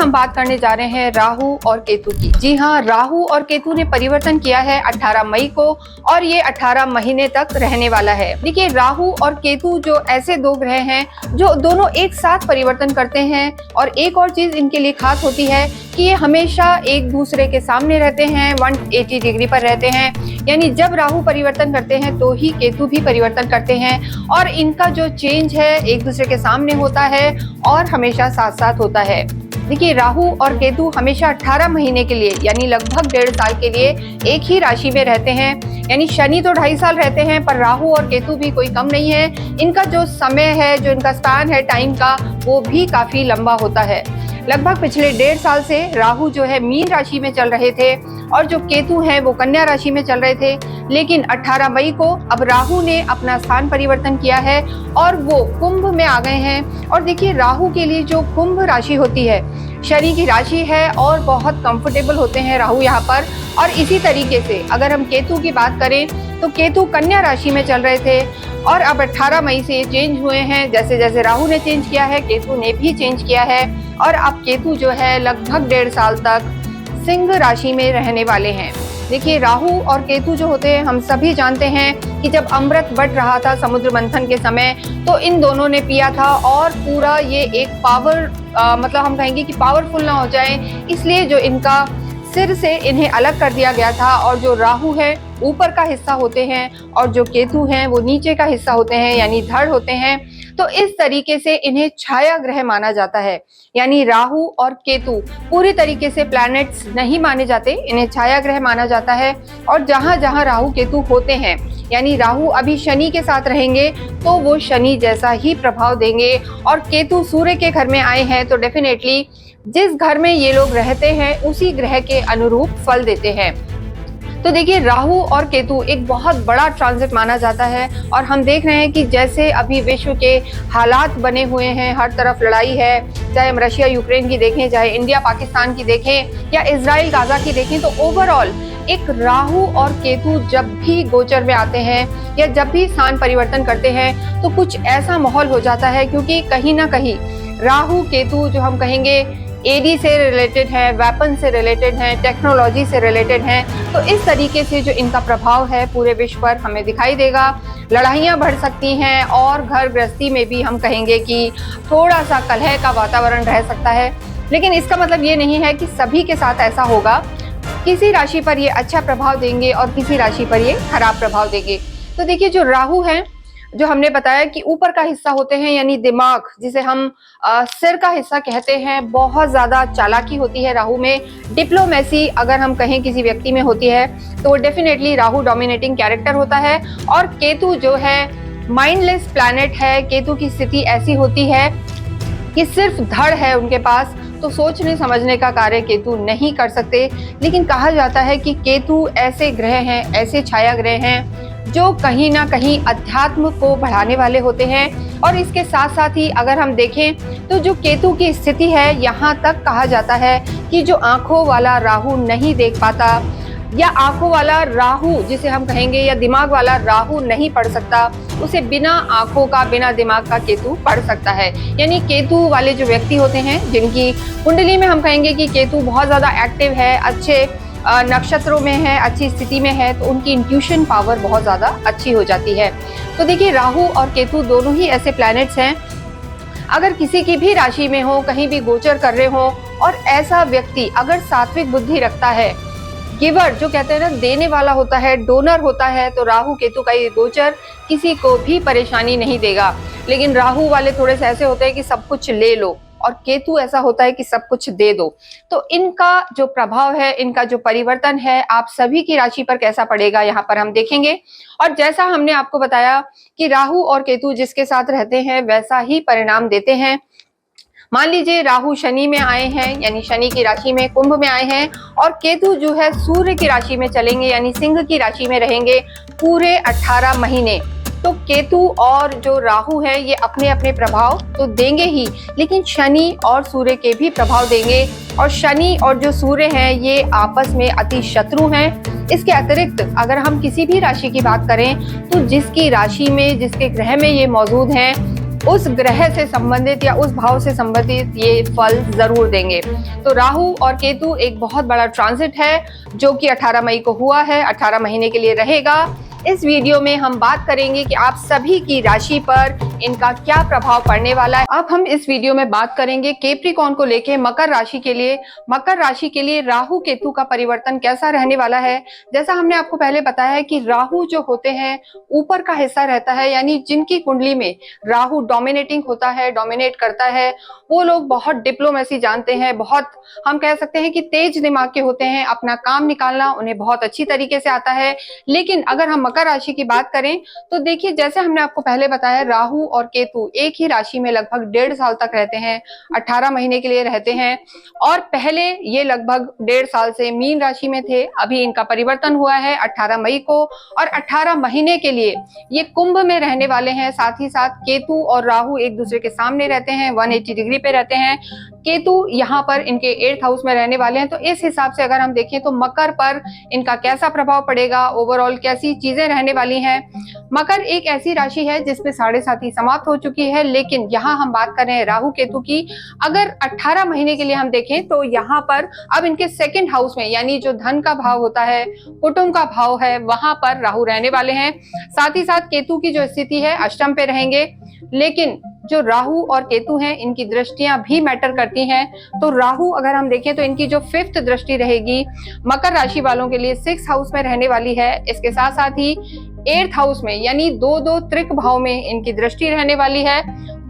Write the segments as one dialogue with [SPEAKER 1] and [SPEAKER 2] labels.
[SPEAKER 1] हम बात करने जा रहे हैं राहु और केतु की। जी हाँ, राहु और केतु ने परिवर्तन किया है 18 मई को और ये 18 महीने तक रहने वाला है। देखिए, राहु और केतु जो ऐसे दो ग्रह हैं जो दोनों एक साथ परिवर्तन करते हैं, और एक और चीज इनके लिए खास होती है कि ये हमेशा एक दूसरे के सामने रहते हैं, 180 डिग्री पर रहते हैं। यानी जब राहु परिवर्तन करते हैं तो ही केतु भी परिवर्तन करते हैं, और इनका जो चेंज है एक दूसरे के सामने होता है और हमेशा साथ साथ होता है। देखिए, राहु और केतु हमेशा 18 महीने के लिए यानी लगभग 1.5 साल के लिए एक ही राशि में रहते हैं। यानी शनि तो 2.5 साल रहते हैं, पर राहु और केतु भी कोई कम नहीं है। इनका जो समय है, जो इनका स्पैन है टाइम का, वो भी काफी लंबा होता है। लगभग पिछले 1.5 साल से राहु जो है मीन राशि में चल रहे थे और जो केतु हैं वो कन्या राशि में चल रहे थे। लेकिन 18 मई को अब राहु ने अपना स्थान परिवर्तन किया है और वो कुंभ में आ गए हैं। और देखिए, राहु के लिए जो कुंभ राशि होती है शनि की राशि है और बहुत कंफर्टेबल होते हैं राहु यहाँ पर। और इसी तरीके से अगर हम केतु की बात करें तो केतु कन्या राशि में चल रहे थे और अब 18 मई से चेंज हुए हैं। जैसे जैसे राहु ने चेंज किया है, केतु ने भी चेंज किया है, और अब केतु जो है लगभग 1.5 साल तक सिंह राशि में रहने वाले हैं। देखिए, राहु और केतु जो होते हैं, हम सभी जानते हैं कि जब अमृत बट रहा था समुद्र मंथन के समय, तो इन दोनों ने पिया था और पूरा ये एक पावर मतलब हम कहेंगे कि पावरफुल ना हो जाए, इसलिए जो इनका सिर से इन्हें अलग कर दिया गया था। और जो राहु है ऊपर का हिस्सा होते हैं और जो केतु हैं वो नीचे का हिस्सा होते हैं, यानी धड़ होते हैं। तो इस तरीके से इन्हें छाया ग्रह माना जाता है। यानी राहु और केतु पूरी तरीके से प्लैनेट्स नहीं माने जाते, इन्हें छाया ग्रह माना जाता है। और जहां जहां राहु केतु होते हैं, यानी राहु अभी शनि के साथ रहेंगे तो वो शनि जैसा ही प्रभाव देंगे, और केतु सूर्य के घर में आए हैं तो डेफिनेटली जिस घर में ये लोग रहते हैं उसी ग्रह के अनुरूप फल देते हैं। तो देखिए, राहु और केतु एक बहुत बड़ा ट्रांजिट माना जाता है, और हम देख रहे हैं कि जैसे अभी विश्व के हालात बने हुए हैं, हर तरफ लड़ाई है, चाहे हम रशिया यूक्रेन की देखें, चाहे इंडिया पाकिस्तान की देखें या इजराइल गाजा की देखें, तो ओवरऑल एक राहु और केतु जब भी गोचर में आते हैं या जब भी स्थान परिवर्तन करते हैं तो कुछ ऐसा माहौल हो जाता है, क्योंकि कहीं ना कहीं राहु केतु जो हम कहेंगे एडी से रिलेटेड है, वेपन से रिलेटेड है, टेक्नोलॉजी से रिलेटेड है। तो इस तरीके से जो इनका प्रभाव है पूरे विश्व पर हमें दिखाई देगा। लड़ाइयाँ बढ़ सकती हैं और घर गृहस्थी में भी हम कहेंगे कि थोड़ा सा कलह का वातावरण रह सकता है। लेकिन इसका मतलब ये नहीं है कि सभी के साथ ऐसा होगा। किसी राशि पर ये अच्छा प्रभाव देंगे और किसी राशि पर ये खराब प्रभाव देंगे। तो देखिए, जो राहु है, जो हमने बताया कि ऊपर का हिस्सा होते हैं, यानी दिमाग, जिसे हम सिर का हिस्सा कहते हैं, बहुत ज्यादा चालाकी होती है राहु में। डिप्लोमेसी अगर हम कहें किसी व्यक्ति में होती है तो डेफिनेटली राहु डोमिनेटिंग कैरेक्टर होता है। और केतु जो है माइंडलेस प्लैनेट है। केतु की स्थिति ऐसी होती है कि सिर्फ धड़ है उनके पास, तो सोचने समझने का कार्य केतु नहीं कर सकते। लेकिन कहा जाता है कि केतु ऐसे ग्रह हैं, ऐसे छाया ग्रह हैं जो कहीं ना कहीं अध्यात्म को बढ़ाने वाले होते हैं। और इसके साथ साथ ही अगर हम देखें तो जो केतु की स्थिति है, यहाँ तक कहा जाता है कि जो आंखों वाला राहु नहीं देख पाता, या आंखों वाला राहु जिसे हम कहेंगे, या दिमाग वाला राहु नहीं पढ़ सकता, उसे बिना आंखों का, बिना दिमाग का केतु पढ़ सकता है। यानी केतु वाले जो व्यक्ति होते हैं, जिनकी कुंडली में हम कहेंगे कि केतु बहुत ज्यादा एक्टिव है, अच्छे नक्षत्रों में है, अच्छी स्थिति में है, तो उनकी इंट्यूशन पावर बहुत ज्यादा अच्छी हो जाती है। तो देखिए, राहु और केतु दोनों ही ऐसे प्लैनेट्स हैं, अगर किसी की भी राशि में हो, कहीं भी गोचर कर रहे हो, और ऐसा व्यक्ति अगर सात्विक बुद्धि रखता है, गिवर जो कहते हैं ना, देने वाला होता है, डोनर होता है, तो राहु केतु का ये गोचर किसी को भी परेशानी नहीं देगा। लेकिन राहु वाले थोड़े से ऐसे होते हैं कि सब कुछ ले लो, और केतु ऐसा होता है कि सब कुछ दे दो। तो इनका जो प्रभाव है, इनका जो परिवर्तन है, आप सभी की राशि पर कैसा पड़ेगा यहाँ पर हम देखेंगे। और जैसा हमने आपको बताया कि राहु और केतु जिसके साथ रहते हैं वैसा ही परिणाम देते हैं। मान लीजिए राहु शनि में आए हैं, यानी शनि की राशि में, कुंभ में आए हैं, और केतु जो है सूर्य की राशि में चलेंगे, यानी सिंह की राशि में रहेंगे पूरे 18 महीने। तो केतु और जो राहु है ये अपने अपने प्रभाव तो देंगे ही, लेकिन शनि और सूर्य के भी प्रभाव देंगे। और शनि और जो सूर्य हैं ये आपस में अति शत्रु हैं। इसके अतिरिक्त अगर हम किसी भी राशि की बात करें तो जिसकी राशि में, जिसके ग्रह में ये मौजूद हैं, उस ग्रह से संबंधित या उस भाव से संबंधित ये फल जरूर देंगे। तो राहु और केतु एक बहुत बड़ा ट्रांजिट है जो कि 18 मई को हुआ है, 18 महीने के लिए रहेगा। इस वीडियो में हम बात करेंगे कि आप सभी की राशि पर इनका क्या प्रभाव पड़ने वाला है। अब हम इस वीडियो में बात करेंगे कैप्रिकॉर्न को लेके मकर राशि के लिए। मकर राशि के लिए राहु केतु का परिवर्तन कैसा रहने वाला है। जैसा हमने आपको पहले बताया है कि राहु जो होते हैं ऊपर का हिस्सा रहता है, यानी जिनकी कुंडली में राहु डोमिनेटिंग होता है, डोमिनेट करता है, वो लोग बहुत डिप्लोमेसी जानते हैं, बहुत हम कह सकते हैं कि तेज दिमाग के होते हैं, अपना काम निकालना उन्हें बहुत अच्छी तरीके से आता है। लेकिन अगर हम मकर राशि की बात करें तो देखिए, जैसे हमने आपको पहले बताया, राहु और केतु एक ही राशि में लगभग 1.5 साल तक रहते हैं, 18 महीने के लिए रहते हैं। और पहले ये लगभग 1.5 साल से मीन राशि में थे, अभी इनका परिवर्तन हुआ है 18 मई को, और 18 महीने के लिए ये कुंभ में रहने वाले हैं। साथ ही साथ केतु और राहु एक दूसरे के सामने रहते हैं, 180 डिग्री पे रहते हैं। केतु यहाँ पर इनके 8th हाउस में रहने वाले हैं। तो इस हिसाब से अगर हम देखें तो मकर पर इनका कैसा प्रभाव पड़ेगा, ओवरऑल कैसी चीजें रहने वाली हैं। मकर एक ऐसी राशि है जिसमें 7.5 समाप्त हो चुकी है, लेकिन यहाँ हम बात कर रहे हैं राहु केतु की। अगर 18 महीने के लिए हम देखें तो यहाँ पर अब इनके 2nd हाउस में, यानी जो धन का भाव होता है, कुटुंब का भाव है, वहां पर राहु रहने वाले हैं। साथ ही साथ केतु की जो स्थिति है अष्टम पे रहेंगे। लेकिन जो राहु और केतु हैं इनकी दृष्टियां भी मैटर करती हैं। तो राहु अगर हम देखें तो इनकी जो 5th दृष्टि रहेगी मकर राशि वालों के लिए 6th हाउस में रहने वाली है। इसके साथ साथ ही 8th हाउस में, यानी 2 त्रिक भाव में इनकी दृष्टि रहने वाली है,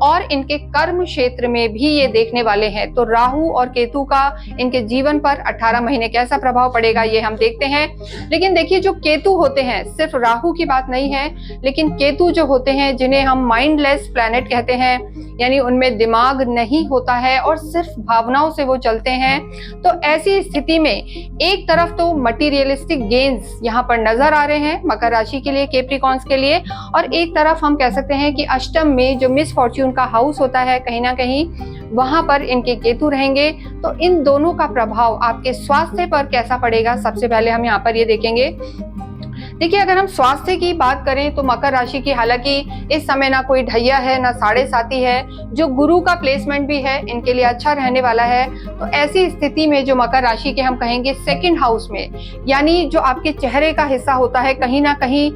[SPEAKER 1] और इनके कर्म क्षेत्र में भी ये देखने वाले हैं। तो राहु और केतु का इनके जीवन पर 18 महीने कैसा प्रभाव पड़ेगा ये हम देखते हैं। लेकिन देखिए, जो केतु होते हैं, सिर्फ राहु की बात नहीं है, लेकिन केतु जो होते हैं जिन्हें हम माइंडलेस प्लैनेट कहते हैं, यानी उनमें दिमाग नहीं होता है और सिर्फ भावनाओं से वो चलते हैं। तो ऐसी स्थिति में एक तरफ तो मटीरियलिस्टिक गेन्स यहाँ पर नजर आ रहे हैं मकर राशि के लिए, कैप्रिकॉर्न्स के लिए, और एक तरफ हम कह सकते हैं कि अष्टम में जो मिसफॉर्च्यून का हाउस होता है, कहीं ना कहीं वहां पर इनके केतु रहेंगे। तो इन दोनों का प्रभाव आपके स्वास्थ्य पर कैसा पड़ेगा, सबसे पहले हम यहाँ पर ये देखेंगे। देखिए, अगर हम स्वास्थ्य की बात करें तो मकर राशि की हालांकि इस समय ना कोई ढैया है ना 7.5 है, जो गुरु का प्लेसमेंट भी है इनके लिए अच्छा रहने वाला है। तो ऐसी स्थिति में जो मकर राशि के हम कहेंगे 2nd हाउस में, यानी जो आपके चेहरे का हिस्सा होता है, कहीं ना कहीं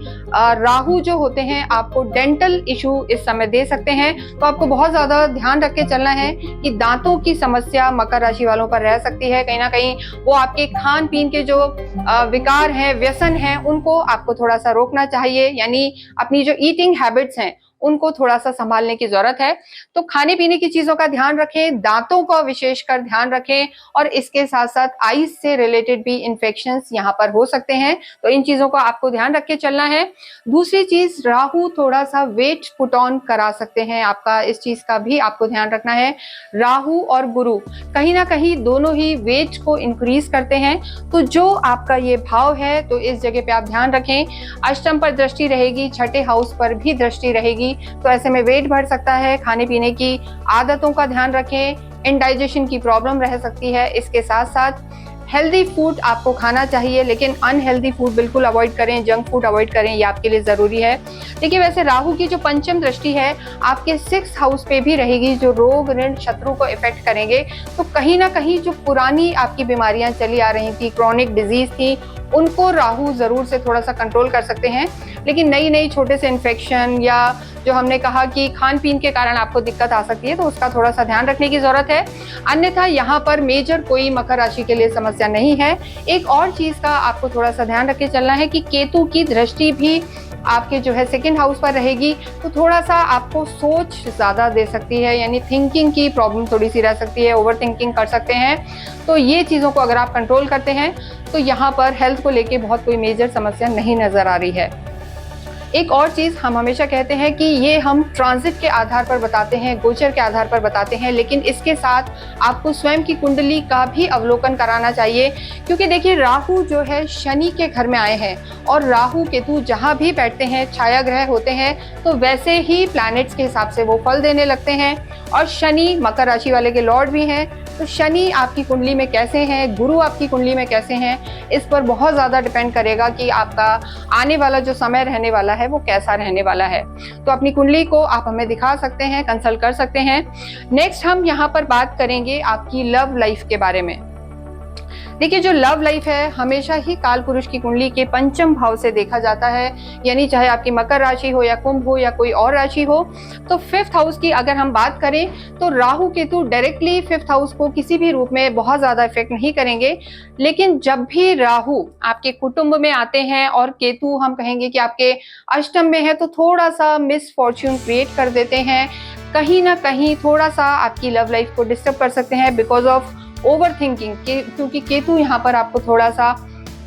[SPEAKER 1] राहु जो होते हैं आपको डेंटल इशू इस समय दे सकते हैं। तो आपको बहुत ज्यादा ध्यान रख के चलना है कि दांतों की समस्या मकर राशि वालों पर रह सकती है। कहीं ना कहीं वो आपके खान पीन के जो विकार हैं, व्यसन हैं, उनको आपको थोड़ा सा रोकना चाहिए, यानी अपनी जो ईटिंग हैबिट्स हैं उनको थोड़ा सा संभालने की जरूरत है। तो खाने पीने की चीजों का ध्यान रखें, दांतों का विशेषकर ध्यान रखें, और इसके साथ साथ आईज से रिलेटेड भी इन्फेक्शंस यहाँ पर हो सकते हैं। तो इन चीजों का आपको ध्यान रख के चलना है। दूसरी चीज, राहु थोड़ा सा वेट पुट ऑन करा सकते हैं आपका, इस चीज का भी आपको ध्यान रखना है। राहु और गुरु कहीं ना कहीं दोनों ही वेट को इंक्रीज करते हैं। तो जो आपका ये भाव है, तो इस जगह पे आप ध्यान रखें। अष्टम पर दृष्टि रहेगी, 6ठे हाउस पर भी दृष्टि रहेगी, तो ऐसे में वेट बढ़ सकता है। खाने पीने की आदतों का ध्यान रखें, इंडाइजेशन की प्रॉब्लम रह सकती है। इसके साथ साथ हेल्दी फूड आपको खाना चाहिए, लेकिन अनहेल्दी फूड बिल्कुल अवॉइड करें, जंक फूड अवॉइड करें, ये आपके लिए जरूरी है। देखिए, वैसे राहु की जो 5th दृष्टि है आपके 6th हाउस पे भी रहेगी, जो रोग ऋण शत्रु को इफेक्ट करेंगे। तो कहीं ना कहीं जो पुरानी आपकी बीमारियां चली आ रही थी, क्रॉनिक डिजीज थी, उनको राहु जरूर से थोड़ा सा कंट्रोल कर सकते हैं। लेकिन नई छोटे से इन्फेक्शन या जो हमने कहा कि खान पीन के कारण आपको दिक्कत आ सकती है, तो उसका थोड़ा सा ध्यान रखने की जरूरत है। अन्यथा यहाँ पर मेजर कोई मकर राशि के लिए समस्या नहीं है। एक और चीज का आपको थोड़ा सा ध्यान रख के चलना है कि केतु की दृष्टि भी आपके जो है 2nd हाउस पर रहेगी, तो थोड़ा सा आपको सोच ज्यादा दे सकती है, यानी थिंकिंग की प्रॉब्लम थोड़ी सी रह सकती है, ओवर थिंकिंग कर सकते हैं। तो ये चीजों को अगर आप कंट्रोल करते हैं तो यहाँ पर हेल्थ को लेके बहुत कोई मेजर समस्या नहीं नजर आ रही है। एक और चीज हम हमेशा कहते हैं कि ये हम ट्रांजिट के आधार पर बताते हैं, गोचर के आधार पर बताते हैं, लेकिन इसके साथ आपको स्वयं की कुंडली का भी अवलोकन कराना चाहिए। क्योंकि देखिए, राहु जो है शनि के घर में आए हैं, और राहु केतु जहां भी बैठते हैं छाया ग्रह होते हैं, तो वैसे ही प्लैनेट्स के हिसाब से वो फल देने लगते हैं। और शनि मकर राशि वाले के लॉर्ड भी हैं, तो शनि आपकी कुंडली में कैसे हैं, गुरु आपकी कुंडली में कैसे हैं, इस पर बहुत ज़्यादा डिपेंड करेगा कि आपका आने वाला जो समय रहने वाला है वो कैसा रहने वाला है। तो अपनी कुंडली को आप हमें दिखा सकते हैं, कंसल्ट कर सकते हैं। नेक्स्ट हम यहाँ पर बात करेंगे आपकी लव लाइफ के बारे में। देखिए, जो लव लाइफ है हमेशा ही काल पुरुष की कुंडली के पंचम भाव से देखा जाता है, यानी चाहे आपकी मकर राशि हो या कुंभ हो या कोई और राशि हो। तो 5th हाउस की अगर हम बात करें तो Rahu Ketu directly 5th house को किसी भी रूप में बहुत ज्यादा इफेक्ट नहीं करेंगे, लेकिन जब भी राहु आपके कुटुंब में आते हैं और केतु हम कहेंगे कि आपके अष्टम में है, तो थोड़ा सा मिसफॉर्च्यून क्रिएट कर देते हैं, कहीं ना कहीं थोड़ा सा आपकी लव लाइफ को डिस्टर्ब कर सकते हैं बिकॉज ऑफ ओवर थिंकिंग। क्योंकि केतु यहाँ पर आपको थोड़ा सा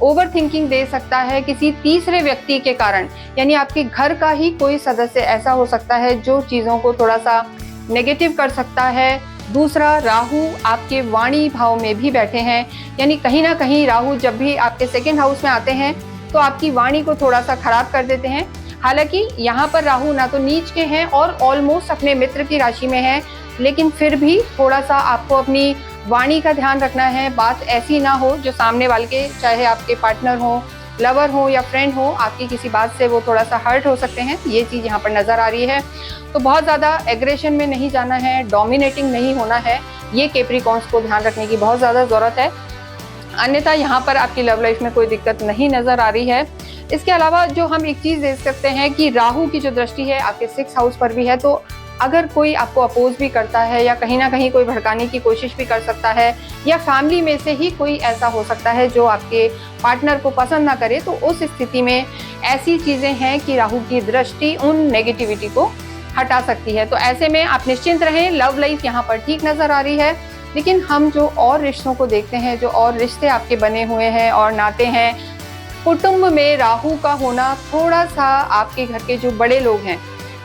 [SPEAKER 1] ओवर थिंकिंग दे सकता है किसी तीसरे व्यक्ति के कारण, यानी आपके घर का ही कोई सदस्य ऐसा हो सकता है जो चीज़ों को थोड़ा सा नेगेटिव कर सकता है। दूसरा, राहु आपके वाणी भाव में भी बैठे हैं, यानी कहीं ना कहीं राहु जब भी आपके 2nd हाउस में आते हैं तो आपकी वाणी को थोड़ा सा खराब कर देते हैं। हालांकि यहाँ पर राहु ना तो नीच के हैं और ऑलमोस्ट अपने मित्र की राशि में है, लेकिन फिर भी थोड़ा सा आपको अपनी वाणी का ध्यान रखना है। बात ऐसी ना हो जो सामने वाले के, चाहे आपके पार्टनर हो, लवर हो या फ्रेंड हो, आपकी किसी बात से वो थोड़ा सा हर्ट हो सकते हैं, ये चीज़ यहाँ पर नज़र आ रही है। तो बहुत ज़्यादा एग्रेशन में नहीं जाना है, डोमिनेटिंग नहीं होना है, ये कैप्रिकॉर्न्स को ध्यान रखने की बहुत ज़्यादा ज़रूरत है। अन्यथा यहाँ पर आपकी लव लाइफ में कोई दिक्कत नहीं नज़र आ रही है। इसके अलावा जो हम एक चीज़ देख सकते हैं कि राहु की जो दृष्टि है आपके 6th हाउस पर भी है, तो अगर कोई आपको अपोज भी करता है या कहीं ना कहीं कोई भड़काने की कोशिश भी कर सकता है, या फैमिली में से ही कोई ऐसा हो सकता है जो आपके पार्टनर को पसंद ना करे, तो उस स्थिति में ऐसी चीज़ें हैं कि राहु की दृष्टि उन नेगेटिविटी को हटा सकती है। तो ऐसे में आप निश्चिंत रहें, लव लाइफ यहाँ पर ठीक नज़र आ रही है। लेकिन हम जो और रिश्तों को देखते हैं, जो और रिश्ते आपके बने हुए हैं और नाते हैं, कुटुंब में राहु का होना थोड़ा सा आपके घर के जो बड़े लोग हैं,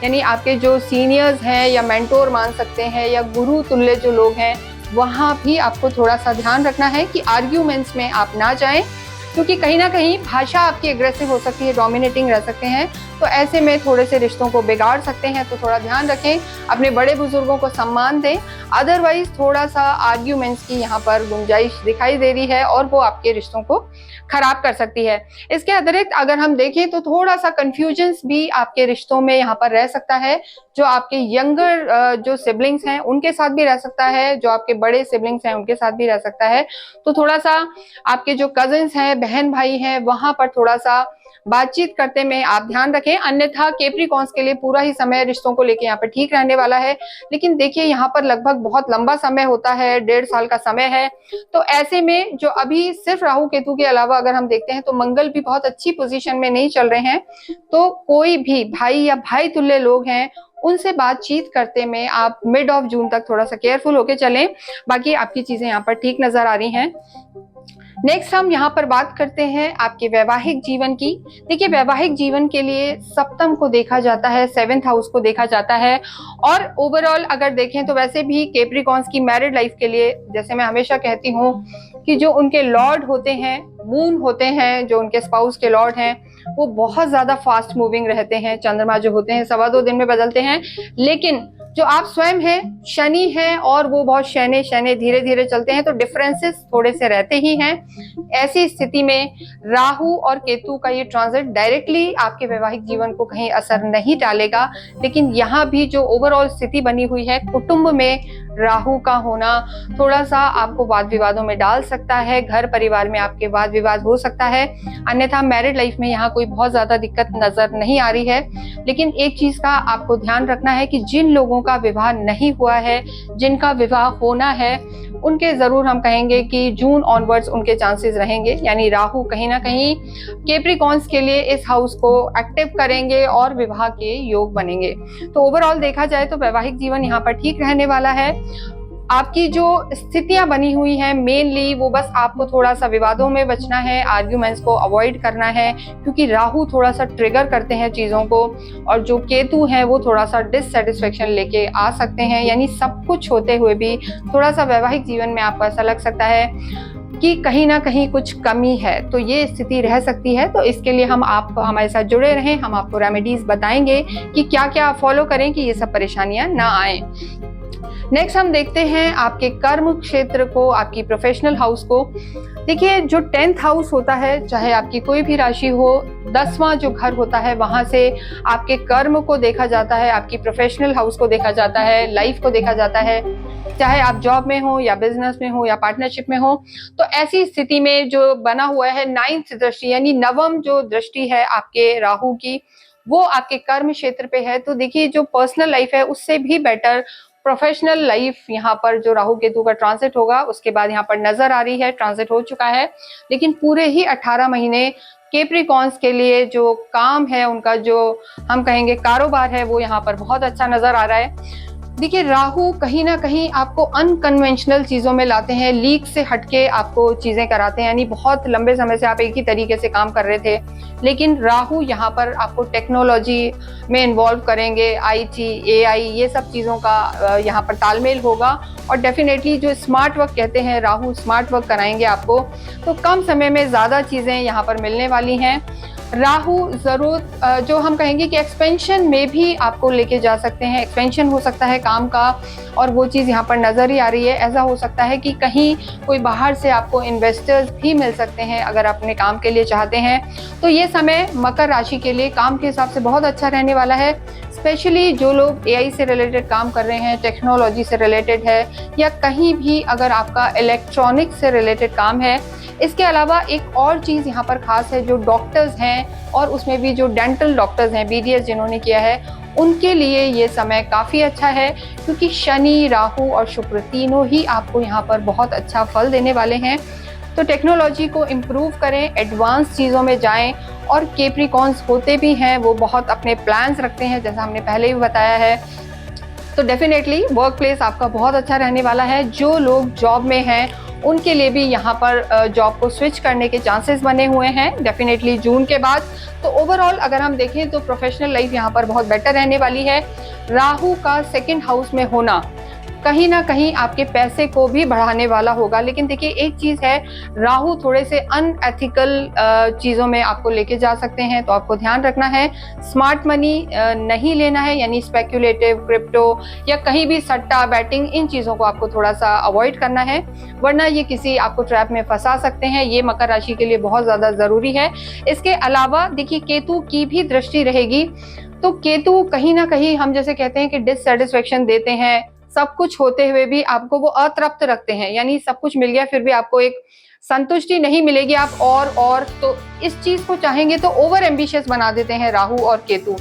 [SPEAKER 1] यानी आपके जो सीनियर्स हैं या मेंटोर मान सकते हैं या गुरु तुल्य जो लोग हैं, वहाँ भी आपको थोड़ा सा ध्यान रखना है कि आर्ग्यूमेंट्स में आप ना जाएं, क्योंकि कहीं ना कहीं भाषा आपकी एग्रेसिव हो सकती है, डोमिनेटिंग रह सकते हैं। तो ऐसे में थोड़े से रिश्तों को बिगाड़ सकते हैं, तो थोड़ा ध्यान रखें, अपने बड़े बुजुर्गों को सम्मान दें। अदरवाइज थोड़ा सा आर्ग्यूमेंट्स की यहाँ पर गुंजाइश दिखाई दे रही है और वो आपके रिश्तों को खराब कर सकती है। इसके अतिरिक्त अगर हम देखें तो थोड़ा सा कंफ्यूजन्स भी आपके रिश्तों में यहाँ पर रह सकता है, जो आपके यंगर जो सिबलिंग्स हैं उनके साथ भी रह सकता है, जो आपके बड़े सिबलिंग्स हैं उनके साथ भी रह सकता है। तो थोड़ा सा आपके जो कजिन्स हैं, बहन भाई हैं, वहां पर थोड़ा सा बातचीत करते में आप ध्यान रखें। अन्यथा कैप्रिकॉर्न्स के लिए पूरा ही समय रिश्तों को लेके यहाँ पर ठीक रहने वाला है। लेकिन देखिए, यहाँ पर लगभग बहुत लंबा समय होता है, 1.5 साल का समय है। तो ऐसे में जो अभी सिर्फ राहु केतु के अलावा अगर हम देखते हैं तो मंगल भी बहुत अच्छी पोजीशन में नहीं चल रहे हैं। तो कोई भी भाई या भाई तुल्य लोग हैं, उनसे बातचीत करते में आप मिड ऑफ जून तक थोड़ा सा केयरफुल होके चलें। बाकी आपकी चीजें यहाँ पर ठीक नजर आ रही हैं। नेक्स्ट हम यहाँ पर बात करते हैं आपके वैवाहिक जीवन की। देखिए, वैवाहिक जीवन के लिए सप्तम को देखा जाता है, 7th हाउस को देखा जाता है, और ओवरऑल अगर देखें तो वैसे भी कैप्रिकॉर्न्स की मैरिड लाइफ के लिए, जैसे मैं हमेशा कहती हूँ कि जो उनके लॉर्ड होते हैं, मून होते हैं, जो उनके स्पाउस के लॉर्ड हैं, वो बहुत ज्यादा फास्ट मूविंग रहते हैं। चंद्रमा जो होते हैं 2.25 दिन में बदलते हैं, लेकिन जो आप स्वयं हैं, शनि हैं और वो बहुत शैने शैने धीरे धीरे चलते हैं, तो डिफरेंसेस थोड़े से रहते ही हैं। ऐसी स्थिति में राहु और केतु का ये ट्रांजिट डायरेक्टली आपके वैवाहिक जीवन को कहीं असर नहीं डालेगा, लेकिन यहाँ भी जो ओवरऑल स्थिति बनी हुई है, कुटुंब में राहु का होना थोड़ा सा आपको वाद विवादों में डाल सकता है, घर परिवार में आपके वाद विवाद हो सकता है। अन्यथा मैरिड लाइफ में यहाँ कोई बहुत ज्यादा दिक्कत नजर नहीं आ रही है। लेकिन एक चीज का आपको ध्यान रखना है कि जिन लोगों का विवाह नहीं हुआ है, जिनका विवाह होना है, उनके जरूर हम कहेंगे कि जून ऑनवर्ड्स उनके चांसेस रहेंगे, यानी राहु कहीं ना कहीं कैप्रिकॉर्न्स के लिए इस हाउस को एक्टिव करेंगे और विवाह के योग बनेंगे। तो ओवरऑल देखा जाए तो वैवाहिक जीवन यहाँ पर ठीक रहने वाला है। आपकी जो स्थितियां बनी हुई हैं मेनली वो बस आपको थोड़ा सा विवादों में बचना है, आर्ग्यूमेंट्स को अवॉइड करना है, क्योंकि राहु थोड़ा सा ट्रिगर करते हैं चीज़ों को, और जो केतु हैं वो थोड़ा सा डिससेटिस्फेक्शन लेके आ सकते हैं। यानी सब कुछ होते हुए भी थोड़ा सा वैवाहिक जीवन में आपको ऐसा लग सकता है कि कहीं ना कहीं कुछ कमी है, तो ये स्थिति रह सकती है। तो इसके लिए आप हमारे साथ जुड़े रहें, हम आपको रेमेडीज बताएंगे कि क्या क्या फॉलो करें कि ये सब परेशानियां ना आए। नेक्स्ट हम देखते हैं आपके कर्म क्षेत्र को, आपकी प्रोफेशनल हाउस को। देखिए जो 10th हाउस होता है, चाहे आपकी कोई भी राशि हो, 10वां जो घर होता है वहां से आपके कर्म को देखा जाता है, आपकी प्रोफेशनल हाउस को देखा जाता है, लाइफ को देखा जाता है। चाहे आप जॉब में हो या बिजनेस में हो या पार्टनरशिप में हो, तो ऐसी स्थिति में जो बना हुआ है 9th दृष्टि यानी नवम जो दृष्टि है आपके राहु की, वो आपके कर्म क्षेत्र पे है। तो देखिए जो पर्सनल लाइफ है उससे भी बेटर प्रोफेशनल लाइफ यहाँ पर जो राहु केतु का ट्रांजिट होगा उसके बाद यहाँ पर नजर आ रही है, ट्रांजिट हो चुका है। लेकिन पूरे ही 18 महीने केप्रिकॉन्स के लिए जो काम है, उनका जो हम कहेंगे कारोबार है, वो यहाँ पर बहुत अच्छा नजर आ रहा है। देखिए राहु कहीं ना कहीं आपको अनकन्वेंशनल चीजों में लाते हैं, लीक से हटके आपको चीजें कराते हैं। यानी बहुत लंबे समय से आप एक ही तरीके से काम कर रहे थे, लेकिन राहु यहाँ पर आपको टेक्नोलॉजी में इन्वॉल्व करेंगे, आईटी, एआई, ये सब चीजों का यहाँ पर तालमेल होगा। और डेफिनेटली जो स्मार्ट वर्क कहते हैं, राहु स्मार्ट वर्क कराएंगे आपको, तो कम समय में ज्यादा चीजें यहाँ पर मिलने वाली हैं। राहु जरूर जो हम कहेंगे कि एक्सपेंशन में भी आपको लेके जा सकते हैं, एक्सपेंशन हो सकता है काम का, और वो चीज़ यहाँ पर नज़र ही आ रही है। ऐसा हो सकता है कि कहीं कोई बाहर से आपको इन्वेस्टर्स भी मिल सकते हैं अगर अपने काम के लिए चाहते हैं। तो ये समय मकर राशि के लिए काम के हिसाब से बहुत अच्छा रहने वाला है। स्पेशली जो लोग एआई से रिलेटेड काम कर रहे हैं, टेक्नोलॉजी से रिलेटेड है, या कहीं भी अगर आपका इलेक्ट्रॉनिक से रिलेटेड काम है। इसके अलावा एक और चीज़ यहाँ पर खास है, जो डॉक्टर्स हैं और उसमें भी जो डेंटल डॉक्टर्स हैं, बीडीएस जिन्होंने किया है, उनके लिए ये समय काफ़ी अच्छा है, क्योंकि शनि, राहु और शुक्र तीनों ही आपको यहाँ पर बहुत अच्छा फल देने वाले हैं। तो टेक्नोलॉजी को इम्प्रूव करें, एडवांस चीज़ों में जाएं। और केप्रिकॉन्स होते भी हैं, वो बहुत अपने प्लान्स रखते हैं, जैसा हमने पहले भी बताया है। तो डेफिनेटली वर्क प्लेस आपका बहुत अच्छा रहने वाला है। जो लोग जॉब में हैं उनके लिए भी यहाँ पर जॉब को स्विच करने के चांसेस बने हुए हैं डेफिनेटली जून के बाद। तो ओवरऑल अगर हम देखें तो प्रोफेशनल लाइफ यहाँ पर बहुत बेटर रहने वाली है। राहु का 2nd हाउस में होना कहीं ना कहीं आपके पैसे को भी बढ़ाने वाला होगा। लेकिन देखिए एक चीज़ है, राहु थोड़े से अनएथिकल चीज़ों में आपको लेके जा सकते हैं, तो आपको ध्यान रखना है। स्मार्ट मनी नहीं लेना है, यानी स्पेक्यूलेटिव, क्रिप्टो या कहीं भी सट्टा, बैटिंग, इन चीज़ों को आपको थोड़ा सा अवॉइड करना है, वरना ये किसी आपको ट्रैप में फंसा सकते हैं। ये मकर राशि के लिए बहुत ज़्यादा ज़रूरी है। इसके अलावा देखिए केतु की भी दृष्टि रहेगी, तो केतु कहीं ना कहीं हम जैसे कहते हैं कि डिससेटिस्फेक्शन देते हैं, सब कुछ होते हुए भी आपको वो अतृप्त रखते हैं। यानी सब कुछ मिल गया फिर भी आपको एक संतुष्टि नहीं मिलेगी, आप और तो इस चीज को चाहेंगे तो ओवर एम्बिशियस बना देते हैं राहु और केतु।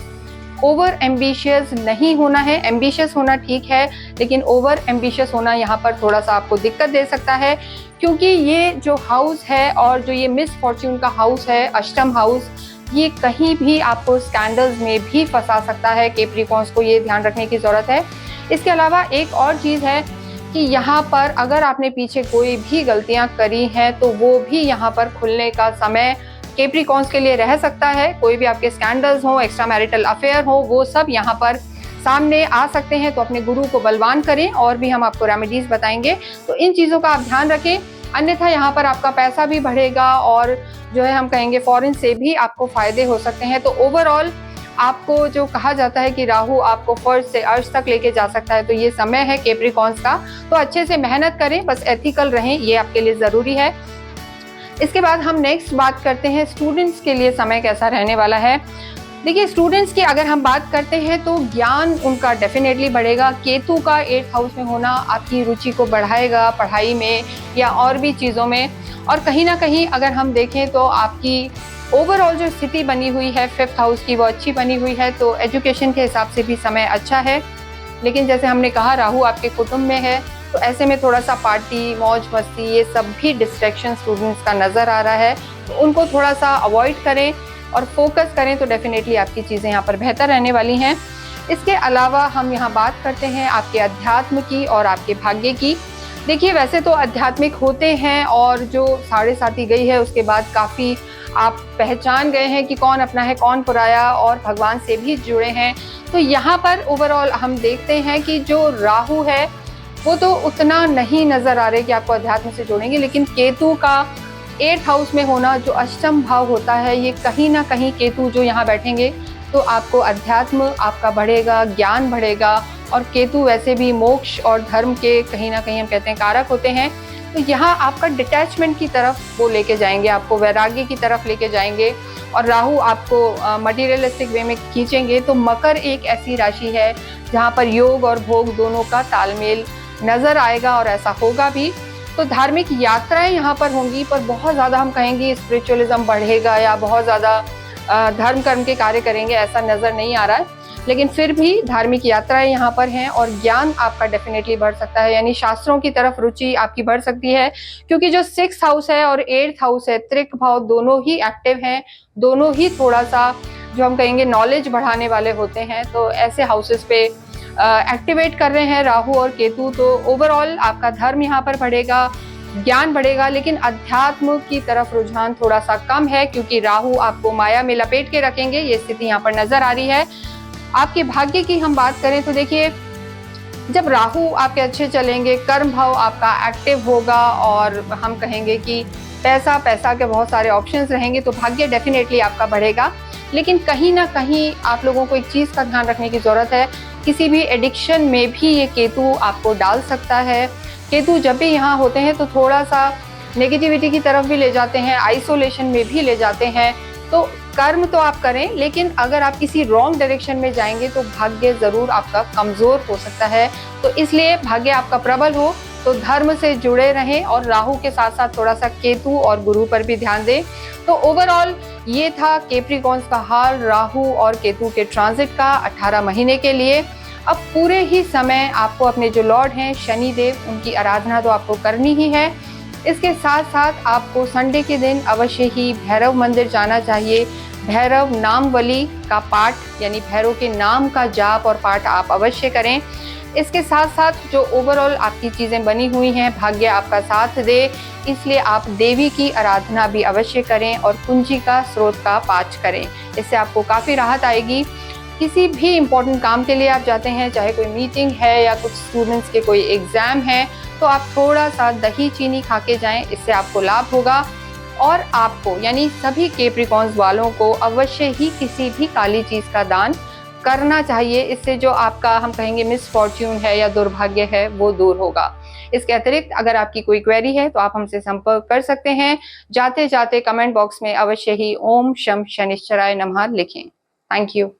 [SPEAKER 1] ओवर एम्बिशियस नहीं होना है, एम्बिशियस होना ठीक है, लेकिन ओवर एम्बिशियस होना यहाँ पर थोड़ा सा आपको दिक्कत दे सकता है, क्योंकि ये जो हाउस है और जो ये मिस फॉर्च्यून का हाउस है, अष्टम हाउस, ये कहीं भी आपको स्कैंडल्स में भी फंसा सकता है। केप्रिकॉन्स को ये ध्यान रखने की जरूरत है। इसके अलावा एक और चीज़ है कि यहाँ पर अगर आपने पीछे कोई भी गलतियाँ करी हैं तो वो भी यहाँ पर खुलने का समय केप्रिकॉन्स के लिए रह सकता है। कोई भी आपके स्कैंडल्स हो, एक्स्ट्रा मैरिटल अफेयर हो, वो सब यहाँ पर सामने आ सकते हैं। तो अपने गुरु को बलवान करें, और भी हम आपको रेमेडीज बताएंगे, तो इन चीज़ों का आप ध्यान रखें। अन्यथा यहाँ पर आपका पैसा भी बढ़ेगा और जो है हम कहेंगे फॉरेन से भी आपको फायदे हो सकते हैं। तो ओवरऑल आपको जो कहा जाता है कि राहु आपको फर्श से अर्श तक लेके जा सकता है, तो ये समय है केप्रिकॉन्स का। तो अच्छे से मेहनत करें, बस एथिकल रहें, ये आपके लिए ज़रूरी है। इसके बाद हम नेक्स्ट बात करते हैं स्टूडेंट्स के लिए समय कैसा रहने वाला है। देखिए स्टूडेंट्स की अगर हम बात करते हैं तो ज्ञान उनका डेफिनेटली बढ़ेगा। केतु का 8th हाउस में होना आपकी रुचि को बढ़ाएगा पढ़ाई में या और भी चीज़ों में। और कहीं ना कहीं अगर हम देखें तो आपकी ओवरऑल जो स्थिति बनी हुई है 5th हाउस की, वो अच्छी बनी हुई है। तो एजुकेशन के हिसाब से भी समय अच्छा है। लेकिन जैसे हमने कहा राहु आपके कुटुंब में है, तो ऐसे में थोड़ा सा पार्टी, मौज मस्ती, ये सब भी डिस्ट्रैक्शन स्टूडेंट्स का नज़र आ रहा है, तो उनको थोड़ा सा अवॉइड करें और फोकस करें, तो डेफिनेटली आपकी चीज़ें यहाँ पर बेहतर रहने वाली हैं। इसके अलावा हम यहाँ बात करते हैं आपके अध्यात्म की और आपके भाग्य की। देखिए वैसे तो आध्यात्मिक होते हैं, और जो 7.5 गई है उसके बाद काफ़ी आप पहचान गए हैं कि कौन अपना है कौन पराया, और भगवान से भी जुड़े हैं। तो यहाँ पर ओवरऑल हम देखते हैं कि जो राहु है वो तो उतना नहीं नज़र आ रहे कि आपको अध्यात्म से जोड़ेंगे, लेकिन केतु का 8th हाउस में होना जो अष्टम भाव होता है, ये कहीं ना कहीं केतु जो यहाँ बैठेंगे तो आपको अध्यात्म आपका बढ़ेगा, ज्ञान बढ़ेगा, और केतु वैसे भी मोक्ष और धर्म के कहीं ना कहीं हम कहते हैं कारक होते हैं। तो यहाँ आपका डिटैचमेंट की तरफ वो लेके जाएंगे, आपको वैराग्य की तरफ लेके जाएंगे, और राहु आपको मटीरियलिस्टिक वे में खींचेंगे। तो मकर एक ऐसी राशि है जहाँ पर योग और भोग दोनों का तालमेल नजर आएगा, और ऐसा होगा भी। तो धार्मिक यात्राएं यहाँ पर होंगी, पर बहुत ज़्यादा हम कहेंगे स्पिरिचुअलिज्म बढ़ेगा या बहुत ज़्यादा धर्म कर्म के कार्य करेंगे, ऐसा नज़र नहीं आ रहा है। लेकिन फिर भी धार्मिक यात्राएं यहाँ पर हैं, और ज्ञान आपका डेफिनेटली बढ़ सकता है, यानी शास्त्रों की तरफ रुचि आपकी बढ़ सकती है। क्योंकि जो 6th हाउस है और 8th हाउस है, त्रिक भाव, दोनों ही एक्टिव हैं, दोनों ही थोड़ा सा जो हम कहेंगे नॉलेज बढ़ाने वाले होते हैं। तो ऐसे हाउसेस पे एक्टिवेट कर रहे हैं राहु और केतु। तो ओवरऑल आपका धर्म यहाँ पर बढ़ेगा, ज्ञान बढ़ेगा, लेकिन अध्यात्म की तरफ रुझान थोड़ा सा कम है, क्योंकि राहु आपको माया में लपेट के रखेंगे। ये स्थिति यहाँ पर नजर आ रही है। आपके भाग्य की हम बात करें तो देखिए, जब राहु आपके अच्छे चलेंगे, कर्म भाव आपका एक्टिव होगा, और हम कहेंगे कि पैसा के बहुत सारे ऑप्शंस रहेंगे, तो भाग्य डेफिनेटली आपका बढ़ेगा। लेकिन कहीं ना कहीं आप लोगों को एक चीज़ का ध्यान रखने की ज़रूरत है, किसी भी एडिक्शन में भी ये केतु आपको डाल सकता है। केतु जब भी यहाँ होते हैं तो थोड़ा सा नेगेटिविटी की तरफ भी ले जाते हैं, आइसोलेशन में भी ले जाते हैं। तो कर्म तो आप करें, लेकिन अगर आप किसी रॉन्ग डायरेक्शन में जाएंगे तो भाग्य ज़रूर आपका कमज़ोर हो सकता है। तो इसलिए भाग्य आपका प्रबल हो तो धर्म से जुड़े रहें, और राहु के साथ साथ थोड़ा सा केतु और गुरु पर भी ध्यान दें। तो ओवरऑल ये था कैप्रिकॉर्न्स का हाल राहु और केतु के ट्रांजिट का 18 महीने के लिए। अब पूरे ही समय आपको अपने जो लॉर्ड हैं शनि देव, उनकी आराधना तो आपको करनी ही है। इसके साथ साथ आपको संडे के दिन अवश्य ही भैरव मंदिर जाना चाहिए। भैरव नामवली का पाठ, यानी भैरव के नाम का जाप और पाठ आप अवश्य करें। इसके साथ साथ जो ओवरऑल आपकी चीज़ें बनी हुई हैं, भाग्य आपका साथ दे, इसलिए आप देवी की आराधना भी अवश्य करें और कुंजी का स्रोत का पाठ करें। इससे आपको काफ़ी राहत आएगी। किसी भी इम्पोर्टेंट काम के लिए आप जाते हैं, चाहे कोई मीटिंग है या कुछ स्टूडेंट्स के कोई एग्ज़ाम है, तो आप थोड़ा सा दही चीनी खा के जाएँ, इससे आपको लाभ होगा। और आपको यानी सभी कैप्रिकॉर्न्स वालों को अवश्य ही किसी भी काली चीज़ का दान करना चाहिए। इससे जो आपका हम कहेंगे मिसफॉर्च्यून है या दुर्भाग्य है वो दूर होगा। इसके अतिरिक्त अगर आपकी कोई क्वेरी है तो आप हमसे संपर्क कर सकते हैं। जाते जाते कमेंट बॉक्स में अवश्य ही ओम शम शनिश्चराय नमः लिखें। Thank you.